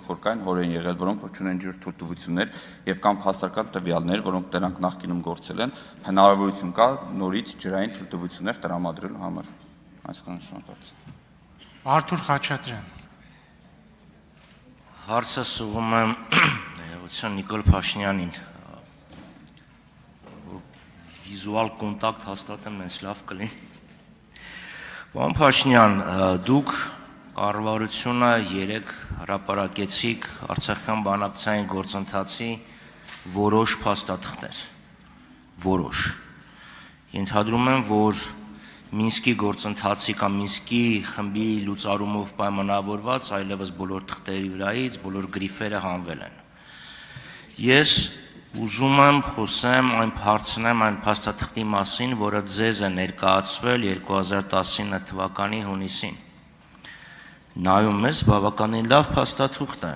Խորքային հորեն եղել, որոնք որ չունեն ջուր թույլտվություններ եւ կամ փաստարկական տվյալներ, որոնք դրանք նախկինում գործել են, հնարավորություն կա նորից ջրային թույլտվություններ տրամադրելու համար։ Այսքան շնորհակալություն։ Արթուր Խաչատրյան։ Հարցը սուղում եմ ներողություն Նիկոլ Փաշինյանին։ Վիզուալ կոնտակտ հաստատեմ, ինձ լավ կլինի։ Պարոն Փաշինյան, դուք կառավարությունը 3 հրապարակեցիք Արցախյան բանակցային գործընթացի որոշ փաստաթղթեր, որոշ։ Ենթադրում եմ, որ Մինսկի գործընթացի կամ Մինսկի խմբի լուծարումով պայմանավորված այլևս բոլոր թղթերի վրայից բոլոր գրիֆերը հանվել են։ Ես ուզում եմ խոսեմ, հարցնեմ այն փաստաթղթի մասին, որը ձեզ է ներկայացվել 2019 թվականի հունիսին։ Նայում ես, բավականին լավ փաստաթուղթ է։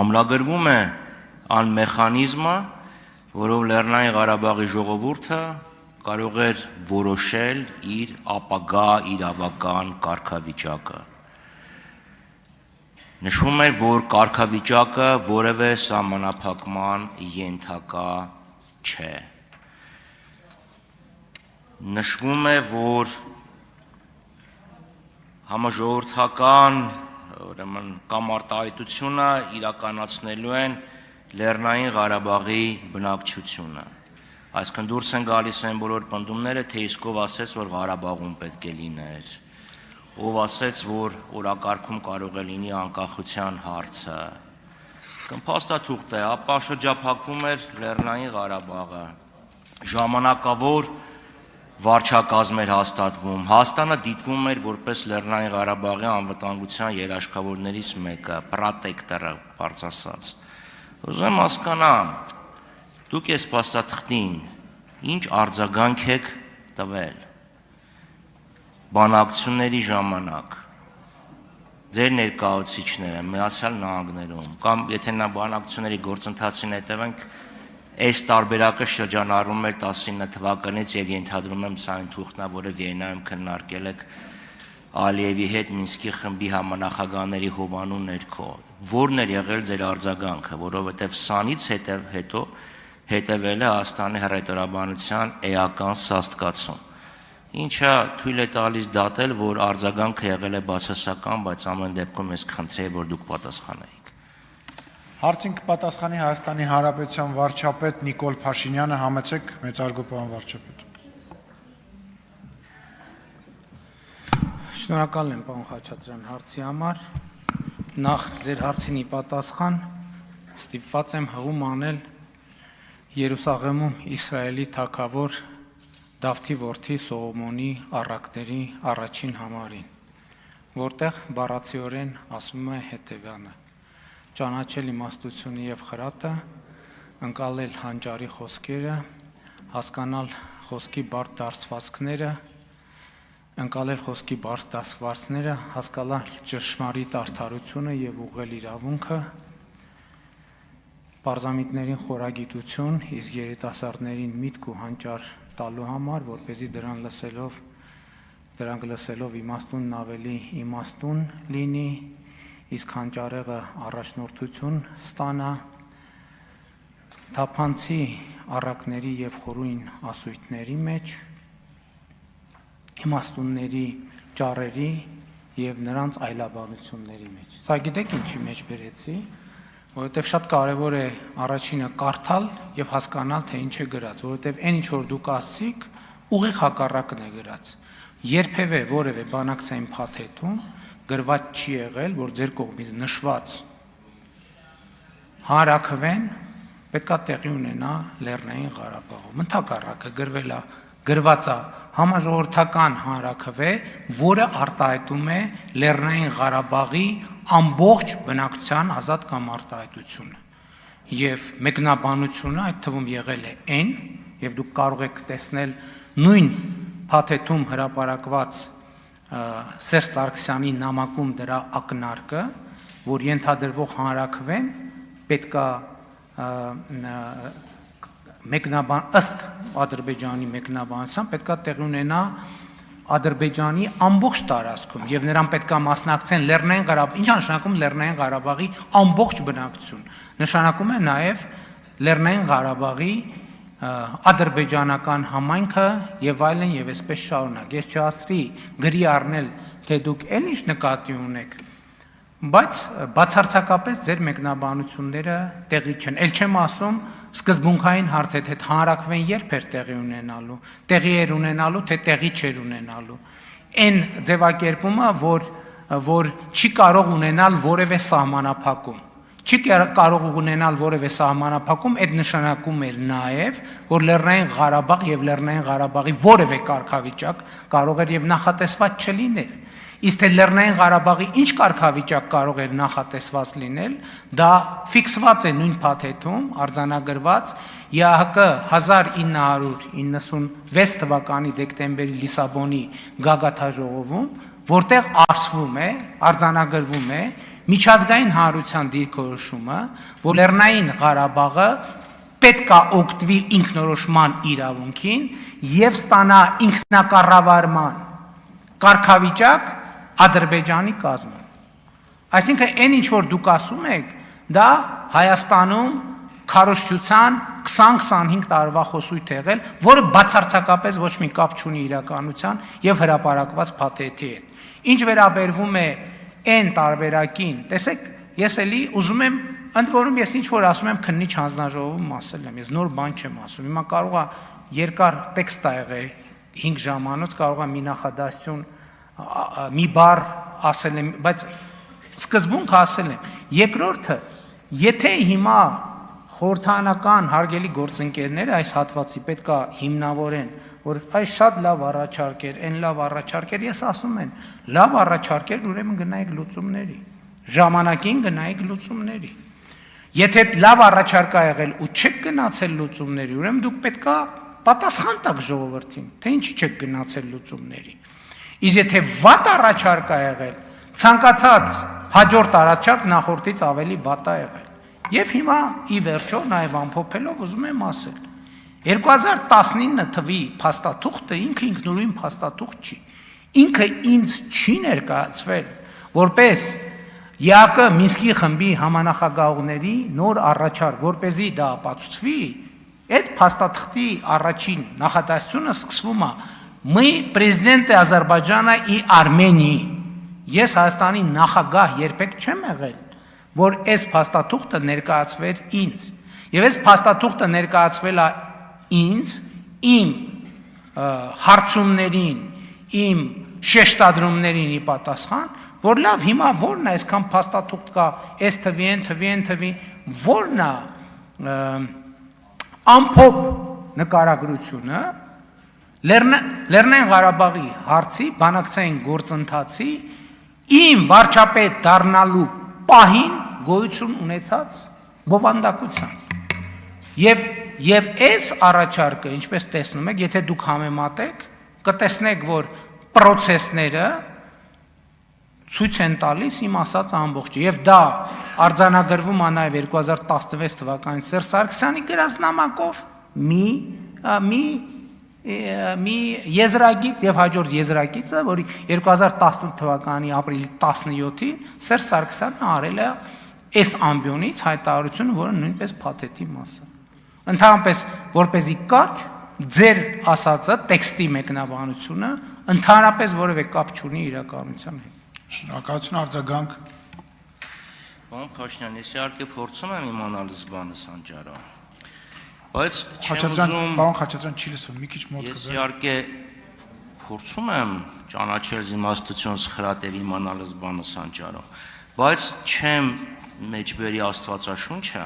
Ամրագրվում է այն մեխանիզմը, որով Լեռնային Ղարաբաղի ժողովուրդը կարող էր որոշել իր ապագա իրավական կարգավիճակը։ Նշվում էր, որ կարգավիճակը որևէ սահմանափակման ենթակա չէ։ Նշվում է, որ համաժողովրդական կամ արտահայտությունը իրականացնելու են Լեռնային Ղարաբաղի բնակչությունը։ Այսինքն դուրս են գալիս այն բոլոր պնդումները, թե իսկ ով ասեց, որ Ղարաբաղում պետք է լիներ, ով ասեց, որ օրակարգում կարող է լինի անկախության հարցը։ Փաստաթուղթ է, ապա շրջափակվում էր Լեռնային Ղարաբաղը, ժամանակավոր վարչակազմ էր հաստատվում, Հայաստանը դիտվում էր որպես Լեռնային Ղարաբաղի անվտանգության երաշխավորներից մեկը, պրոտեկտորը, բարձ ասած։ Ուզում եմ հասկանամ, դուք այս փաստաթղթին ինչ արձագանք եք տվել բանակցությունների ժամանակ ձեր ներկայացուցիչները Միացյալ Նահանգներում կամ եթե նա բանակցությունների գործընթացին հետևենք այս տարբերակը շրջանառվում էր 19 թվականից եւ ենթադրում եմ սա այն թուղթն է, որը Վիեննայում քննարկել եք Ալիևի հետ Մինսկի խմբի համանախագահների հովանու ներքո։ Որն էր եղել ձեր արձագանքը, որովհետեւ սանից հետո հետևել է Հայաստանի հռետորաբանության էական սաստկացում, ինչը թույլ է տալիս դատել, որ արձագանքը եղել է բացասական, բայց ամեն դեպքում ես կխնդրեի, որ դուք պատասխանեիք։ Հարցին կպատասխանի Հայաստանի Հանրապետության վարչապետ Նիկոլ Փաշինյանը, համեցեք մեծարգո պարոն վարչապետ։ Շնորհակալ եմ պարոն Խաչատրյան հարցի համար։ Նախ ձեր հարցին ի պատասխան ստիպված եմ հղում անել Երուսաղեմում Իսրայելի թագավոր Դավթի որդի Սողոմոնի առակների առաջին համարին, որտեղ բառացիորեն ասվում է հետևյալը. ճանաչել իմաստությունը եւ խրատը, ընկալել հանճարի խոսքերը, հասկանալ խոսքի բարդ դարձվածքները, ընկալել խոսքի բարդ դասվածքները, հասկանալ ճշմարիտ արդարությունը եւ ուղղել իրավունքը, պարզամիտներին խորագիտություն, իսկ երիտասարդներին միտք ու հանճար տալու համար, որպեսզի դրանք լսելով իմաստունն ավելի իմաստուն լինի, իսկ հանճարեղը առաջնորդություն ստանա, թափանցի առակների եւ խորույն ասույթների մեջ, իմաստունների ճառերի եւ նրանց այլաբանությունների մեջ։ Սա գիտեք ինչի մեջ բերեցի, որովհետեւ շատ կարեւոր է առաջինը կարդալ եւ հասկանալ, թե ինչ է գրած, որովհետեւ այն ինչ որ դուք ասցիք, ուղիղ հակառակն է գրած։ Երբևէ որևէ բանակցային փաթեթում գրված չի եղել, որ ձեր կողմից նշված հանրաքվեն պետքա տեղի ունենա Լեռնային Ղարաբաղում։ Ընդհակառակը գրված է համաժողովրդական հանրաքվե, որը արտահայտում է Լեռնային Ղարաբաղի ամբողջ բնակչության ազատ կամ արտահայտությունը։ Եվ մեկնաբանությունը այդ թվում եղել է այն, եւ դուք կարող եք տեսնել նույն փաթեթում հրապարակված Սերժ Սարգսյանի նամակում դրա ակնարկը, որ ենթադրվող հանրաքվեն պետքա ըստ Ադրբեջանի մեկնաբանության պետքա տեղի ունենա Ադրբեջանի ամբողջ տարածքում եւ նրան պետք է մասնակցեն Լեռնային Ղարաբաղ։ Ինչ նշանակում Լեռնային Ղարաբաղի ամբողջ բնակչություն։ Նշանակում է նաեւ Լեռնային Ղարաբաղի ադրբեջանական համայնքը եւ այլն եւ այսպես շարունակ։ Ես չհասցրի գրի առնել, թե դուք այն ինչ նկատի ունեք, բայց բացարձակապես ձեր մեկնաբանությունները տեղի չեն։ Էլ չեմ ասում սկզբունքային հարց է, թե հանրակրվեն երբ էր տեղի ունենալու, տեղի էր ունենալու, թե տեղի չէր ունենալու։ Այն ձևակերպումը, որ չի կարող ունենալ որևէ սահմանափակում, չի կարող ունենալ որևէ սահմանափակում, այդ նշանակում էր նաև, որ Լեռնային Ղարաբաղ եւ Լեռնային Ղարաբաղի որևէ կարգավիճակ կարող էր եւ նախատեսված չլիներ։ Իսկ թե Լեռնային Ղարաբաղի ինչ կարգավիճակ կարող էր նախատեսված լինել, դա ֆիքսված է նույն փաթեթում, արձանագրված ԵԱՀԿ 1996 թվականի դեկտեմբերի Լիսաբոնի գագաթաժողովում, որտեղ ասվում է, արձանագրվում է միջազգային հանրության դիրքորոշումը, որ Լեռնային Ղարաբաղը պետք է օգտվի ինքնորոշման իրավունքին եւ ստանա ինքնակառավարման կարգավիճակ Ադրբեջանի կազմում։ Այսինքն այն ինչ որ դուք ասում եք, դա Հայաստանում քարոզչության 20-25 տարվա խոսույթ եղել, որը բացարձակապես ոչ մի կապ չունի իրականության եւ հրապարակված փաթեթի հետ։ Ինչ վերաբերվում է այն տարբերակին, տեսեք, ես էլի ուզում եմ, ընդ որում ես ինչ որ ասում եմ քննիչ հանձնաժողովում ասել եմ, ես նոր բան չեմ ասում։ Հիմա կարող է երկար տեքստ ա եղել 5 ժամանոց, կարող է մի նախադասություն, մի բառ ասել եմ, բայց սկզբունքը ասել եմ։ Երկրորդը, եթե հիմա խորհրդանական հարգելի գործընկերները այս հատվածի պետք է հիմնավորեն, որ այս շատ լավ առաջարկ էր, այն լավ առաջարկ էր, ես ասում եմ, լավ առաջարկ էր, ուրեմն գնայիք լուծումների, ժամանակին գնայիք լուծումների։ Եթե լավ առաջարկ ա եղել ու չեք գնացել լուծումների, ուրեմն դուք պետք է պատասխան տաք ժողովրդին, թե ինչի չեք գնացել լուծումների։ Իսկ եթե վատ առաջարկ ա եղել, ցանկացած հաջորդ առաջարկ նախորդից ավելի վատ ա եղել։ Եվ հիմա ի վերջո նաև ամփոփելով ուզում եմ ասել 2019 թվի փաստաթուղթը ինքը ինքնուրույն փաստաթուղթ չի։ Ինքը ինձ չի ներկայացվել որպես ԵԱՀԿ Մինսկի խմբի համանախագահողների նոր առաջարկ, որպեսզի դա ապացուցվի, այդ փաստաթղթի առաջին նախադասությունը սկսվում է «Мы президенты Ադրբեջանը ի Արմենիի»։ Ես Հայաստանի նախագահ երբեք չեմ եղել, որ այս փաստաթուղթը ներկայացվեր ինձ։ Եվ այս փաստաթուղթը ներկայացվել է ինձ, իմ հարցումներին, իմ շեշտադրումներին ի պատասխան, որ լավ հիմա որն է այսքան փաստաթուղթ կա, այս թվի, որն է ամփոփ նկարագրությունը Լեռնային Ղարաբաղի հարցի բանակցային գործընթացի իմ վարչապետ դառնալու պահին գոյություն ունեցած բովանդակության։ Եվ այս առաջարկը, ինչպես տեսնում եք, եթե դուք համեմատեք, կտեսնեք, որ պրոցեսները ցույց են տալիս իմ ասած ամբողջը։ Եվ դա արձանագրվում է նաև 2016 թվականին Սերժ Սարգսյանի գրած նամակով մի եզրագիծ եւ հաջորդ եզրագիծը, որի 2018 թվականի ապրիլի 17-ին Սերժ Սարգսյանը արել է այս ամբիոնից հայտարարությունը, որը նույնպես փաթեթի մաս է։ Ընդհանրապես, որպեսզի կարճ ձեր ասածը տեքստի մեկնաբանությունը ընդհանրապես որևէ կապ չունի իրականության հետ։ Շնորհակալություն, արձագանք։ Պարոն Փաշինյան, ես իհարկե փորձում եմ իմանալ զբանս հանճարը, բայց Պարոն Խաչատրյան չի լսում, մի քիչ մոտ ես իհարկե փորձում եմ ճանաչել իմաստություն սխրատել իմանալ զբանս հանճարը, բայց չեմ մեջբերի Աստվածաշունչը,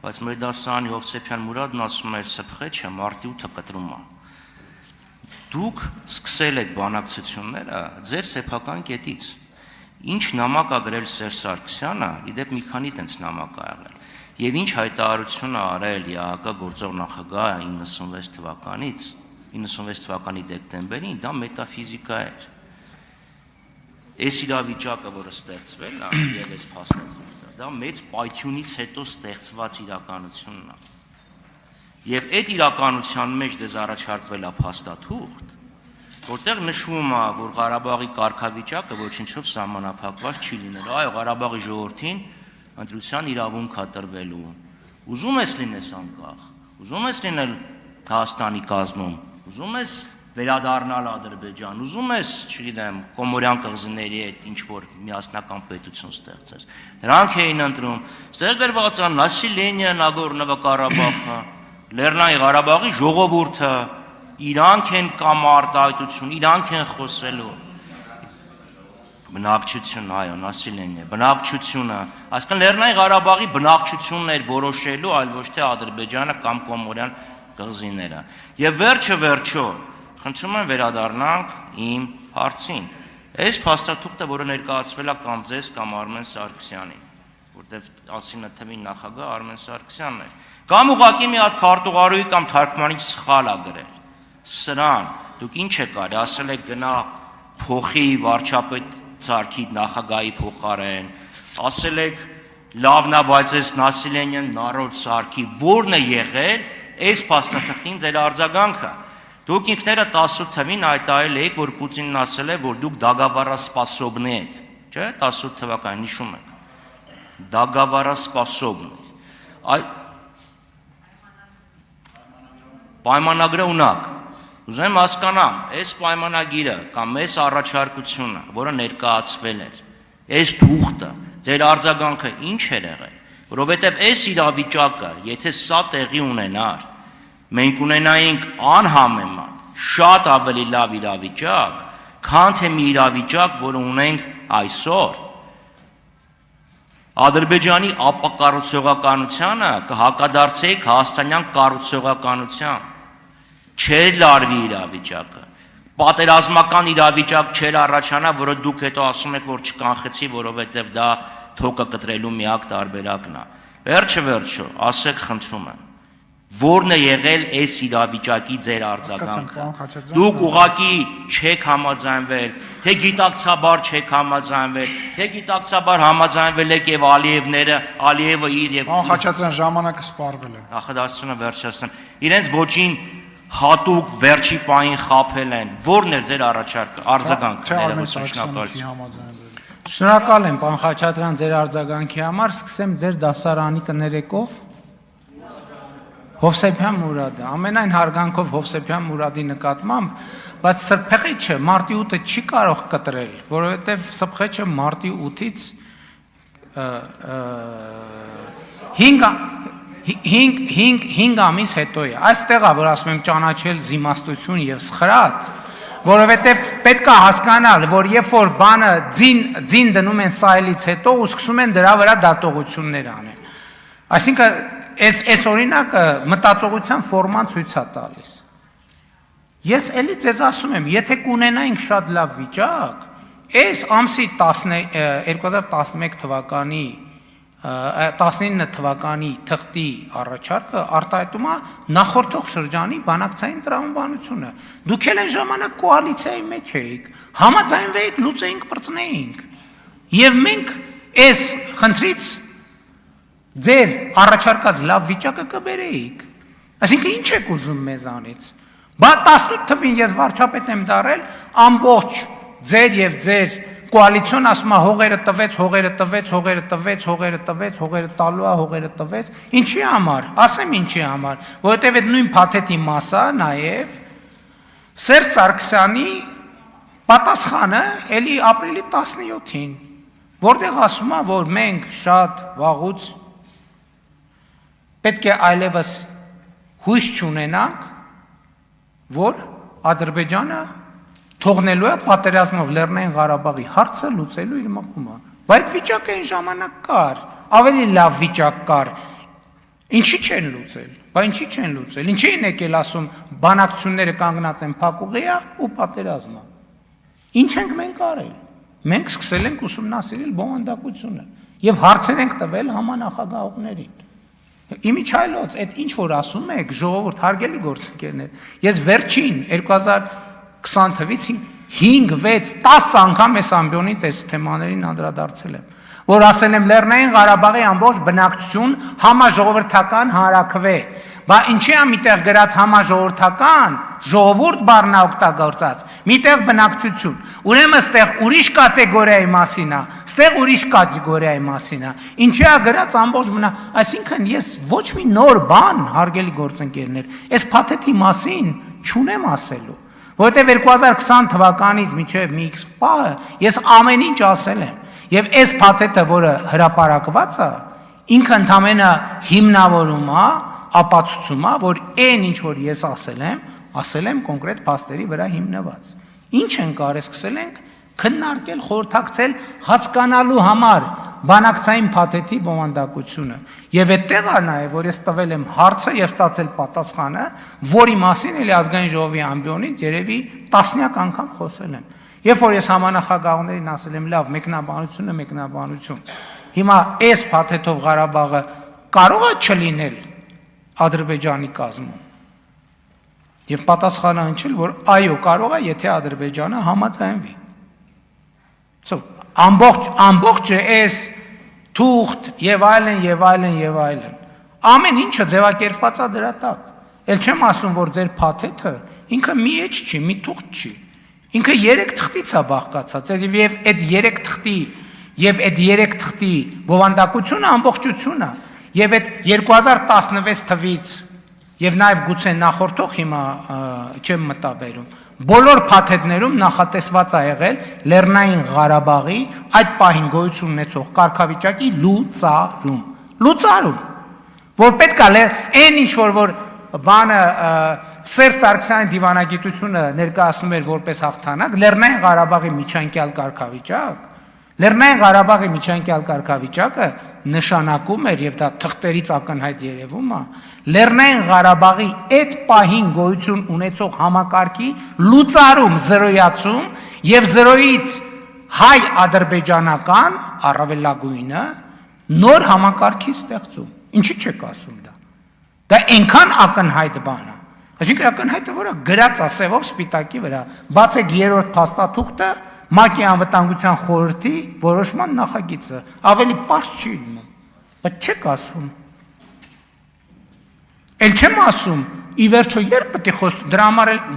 բայց մեր դասարանի Հովսեփյան Մուրադն ասում էր սփխեչը մարտի 8-ը կտրում է։ Դուք սկսել եք բանակցությունները ձեր սեփական կետից։ Ինչ նամակ ա գրել Սերժ Սարգսյանը, իդեպ մի քանի տենց նամակ ա եղել։ Եվ ինչ հայտարարություն ա արել ԵԱՀԿ գործող նախագահը 96 թվականի դեկտեմբերին, դա մետաֆիզիկա էր։ Այս իրավիճակը, որը ստեղծվել է, եւ այս փաստաթուղթը, դա մեծ պայթյունից հետո ստեղծված իրականությունն է։ Եվ այդ իրականության մեջ դες առաջարկվել է փաստաթուղթ, որտեղ նշվում է, որ Ղարաբաղի կարգավիճակը ոչինչով սահմանափակված չի լինելու։ Այո, Ղարաբաղի ժողովրդին ընտրության իրավունք է տրվելու։ Ուզում ես լինես անկախ, ուզում ես լինել Հայաստանի կազմում, ուզում ես վերադառնալ Ադրբեջան, ուզում ես, չգիտեմ, Կոմորյան կղզիների հետ ինչ որ միասնական պետություն ստեղծես։ Նրանք էին ընտրում, ստեղծված է Նասիլենիա, Նագորնո Ղարաբաղը, Լեռնային Ղարաբաղի ժողովուրդը, իրանք են կամ արտահայտություն, իրանք են խոսելու։ Բնակչություն, այո, Նասիլենիա, բնակչությունը, այսինքն Լեռնային Ղարաբաղի բնակչությունն էր որոշելու, այլ ոչ թե Ադրբեջանը կամ Կոմորյան կղզիները։ Եվ վերջը խնդրում եմ վերադառնանք իմ հարցին։ Այս փաստաթուղթը, որը ներկայացվել է կամ ձեզ կամ Արմեն Սարգսյանին, որտեղ ասինը թվին նախագահ Արմեն Սարգսյանն էր, կամ ուղղակի մի հատ քարտուղարուի կամ թարգմանիչ սխալ է գրել։ Սրան դուք ինչ եք արել, ասել եք գնա փոխի վարչապետ Սարգսի նախագահի փոխարեն, ասել եք լավն է, բայց այս Նասիլենիան նարոդ Սարգսի որն է եղել այս փաստաթղթին ձեր արձագանքը։ Դուք ինքները 18 թվին հայտարարել եք, որ Պուտինն ասել է, որ դուք դագավարասպասոբնի եք, չէ՞, 18 թվականին հիշում եք։ Դագավարասպասոբնի։ Պայմանագրը ունակ։ Ուզում հասկանամ, այս պայմանագիրը կամ այս առաջարկությունը, որը ներկայացվել էր, այս թուղթը, ձեր արձագանքը ինչ էր եղել, որովհետև այս իրավիճակը, եթե սա տեղի ունենար, մենք ունենայինք անհամեմատ շատ ավելի լավ իրավիճակ, քան թե մի իրավիճակ, որը ունենք այսօր։ Ադրբեջանի ապակառուցողականությանը կհակադարձեիք հայաստանյան կառուցողականության, չէր լարվի իրավիճակը, պատերազմական իրավիճակ չէր առաջանա, որը դուք հետո ասում եք, որ չկանխեցի, որովհետև դա թոկը կտրելու միակ տարբերակն է։ Վերջը, ասեք խնդրում եմ, որն է եղել այս իրավիճակի ձեր արձագանքը։ Դուք ուղղակի չեք համաձայնվել, թե գիտակցաբար չեք համաձայնվել, թե գիտակցաբար համաձայնվել եք եւ Ալիևը իր եւ Պարոն Խաչատրյան, ժամանակը սպառվել է։ Նախադասությունը վերջացնեմ։ Իրենց ոչին հատուկ վերջի պահին խաբել են։ Որն էր ձեր արձագանքը։ Շնորհակալ եմ, պարոն Խաչատրյան, ձեր արձագանքի համար, սկսեմ ձեր դասարանի կներեկով։ Հովսեփյան Մուրադը, ամենայն հարգանքով Հովսեփյան Մուրադի նկատմամբ, բայց սրբեղիչը մարտի 8-ը չի կարող կտրել, որովհետև սրբեղիչը մարտի 8-ից 5 ամիս հետո է։ Այստեղ է, որ ասում եմ ճանաչել զիմաստություն եւ սխրատ, որովհետև պետք է հասկանալ, որ երբ որ բանը ձին դնում են սայլից հետո ու սկսում են դրա վրա դատողություններ անել։ Այսինքն Այս օրինակը մտածողության ֆորման ցույց է տալիս։ Ես էլի ձեզ ասում եմ, եթե կունենայինք շատ լավ վիճակ, այս ամսի 2011 թվականի 19 թվականի թղթի առաջարկը արտահայտում է նախորդող շրջանի բանակցային տրամաբանությունը։ Դուք էլ այն ժամանակ կոալիցիայի մեջ էիք, համաձայնվեիք, լուծեինք, պրծնեինք։ Եվ մենք այս խնդրից ձեր առաջարկած լավ վիճակը կբերեիք։ Այսինքն ինչ եք ուզում մեզանից։ Բա 18 թվին ես վարչապետ եմ դարել, ամբողջ ձեր եւ ձեր կոալիցիոն ասում է հողերը տվեց, ինչի համար։ Ասեմ ինչի համար, որովհետեւ այդ նույն փաթեթի մասա նաեւ Սերժ Սարգսյանի պատասխանը էլի ապրիլի 17-ին, որտեղ ասում է, որ մենք շատ վաղուց պետք է այլևս հույս չունենանք, որ Ադրբեջանը թողնելու է պատերազմով Լեռնային Ղարաբաղի հարցը լուծելու իր մղումը։ Բայց վիճակը այն ժամանակ կար, ավելի լավ վիճակ կար։ Ինչի չեն լուծել։ Ինչի են եկել ասում բանակցությունները կանգնած են փակուղիա ու պատերազմը։ Ինչ ենք մենք արել։ Մենք սկսել ենք ուսումնասիրել բովանդակությունը եւ հարցեր ենք տվել համանախագահողներին։ Իմիջայլոց, այդ ինչ որ ասում եք, ժողովուրդ, հարգելի գործընկերներ, ես վերջին 2020 թվից 5-6-10 անգամ այս ամբիոնից այս թեմաներին անդրադարձել եմ, որ ասել եմ Լեռնային Ղարաբաղի ամբողջ բնակչություն համաժողովրդական հանրաքվե, բա ինչի՞ է միտեղ գրած համաժողովրդական, ժողովուրդ բառն օգտագործած, միտեղ բնակչություն։ Ուրեմն ստեղ ուրիշ կատեգորիայի մասին է, ստեղ ուրիշ կատեգորիայի մասին է։ Ինչի՞ է գրած ամբողջ մնա, այսինքն ես ոչ մի նոր բան, հարգելի գործընկերներ, այս փաթեթի մասին չունեմ ասելու, որովհետև 2020 թվականից մինչև մի X պահը ես ամեն ինչ ասել եմ, եւ այս փաթեթը, որը հրապարակված է, ինքը ընդամենը հիմնավորում է, ապացուցում է, որ այն ինչ որ ես ասել եմ կոնկրետ փաստերի վրա հիմնված։ Ինչ ենք արել, սկսել ենք քննարկել, խորհրդակցել հասկանալու համար բանակցային փաթեթի բովանդակությունը։ Եվ այդտեղ է նաև, որ ես տվել եմ հարցը եւ ստացել պատասխանը, որի մասին էլի ազգային ժողովի ամբիոնից երևի տասնյակ անգամ խոսել եմ։ Երբ որ ես համանախագահողներին ասել եմ, լավ, մեկնաբանություն։ Հիմա այս փաթեթով Ղարաբաղը կարող է չլինել Ադրբեջանի կազմում։ Եվ պատասխանը հնչել, որ այո, կարող է, եթե Ադրբեջանը համաձայնվի։ Ամբողջը այս թուղթ եւ այլն։ Ամեն ինչը ձևակերպված է դրա տակ։ Էլ չեմ ասում, որ ձեր փաթեթը ինքը մի էջ չի, մի թուղթ չի։ Ինքը 3 թղթից է բաղկացած, եւ այդ 3 թղթի բովանդակությունը ամբողջությունն է։ Եվ այդ 2016 թվից եւ նաեւ գուցե նախորդող հիմա չեմ մտաբերում, բոլոր փաթեթներում նախատեսված է եղել Լեռնային Ղարաբաղի այդ պահին գոյություն ունեցող կարգավիճակի լուծարում, որ պետք է այն ինչ որ բանը Սերժ Սարգսյանի դիվանագիտությունը ներկայացնում էր որպես հաղթանակ, Լեռնային Ղարաբաղի միջանկյալ կարգավիճակ, Լեռնային Ղարաբաղի միջանկյալ կարգավիճակը նշանակում էր եւ դա թղթերից ակնհայտ երևում է Լեռնային Ղարաբաղի այդ պահին գոյություն ունեցող համակարգի լուծարում, զրոյացում եւ զրոյից հայ-ադրբեջանական առավելագույնը նոր համակարգի ստեղծում։ Ինչի՞ չեք ասում դա։ Դա այնքան ակնհայտ բան է։ Այսինքն ակնհայտը որը գրած է սևով սպիտակի վրա։ Բացեք 3-րդ փաստաթուղթը ՄԱԿ-ի անվտանգության խորհրդի որոշման նախագիծը, ավելի պարզ չի լինում, բայց չեք ասում։ Էլ չեմ ասում, ի վերջո երբ պետք է խոսում,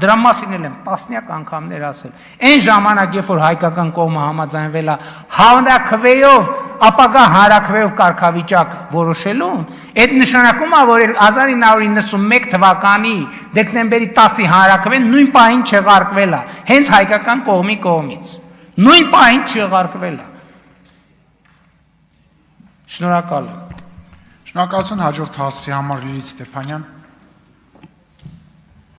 դրա մասին եմ տասնյակ անգամներ ասել։ Այն ժամանակ, երբ որ հայկական կողմը համաձայնվել է հանրաքվեով, ապագա հանրաքվեով կարգավիճակ որոշելուն, այդ նշանակում է, որ 1991 թվականի դեկտեմբերի 10-ի հանրաքվեն նույն պահին չեղարկվել է, հենց հայկական կողմի կողմից։ Նույն պահին չեղարկվել է։ Շնորհակալ եմ։ Շնորհակալություն հաջորդ հարցի համար Լիլիթ Ստեփանյան։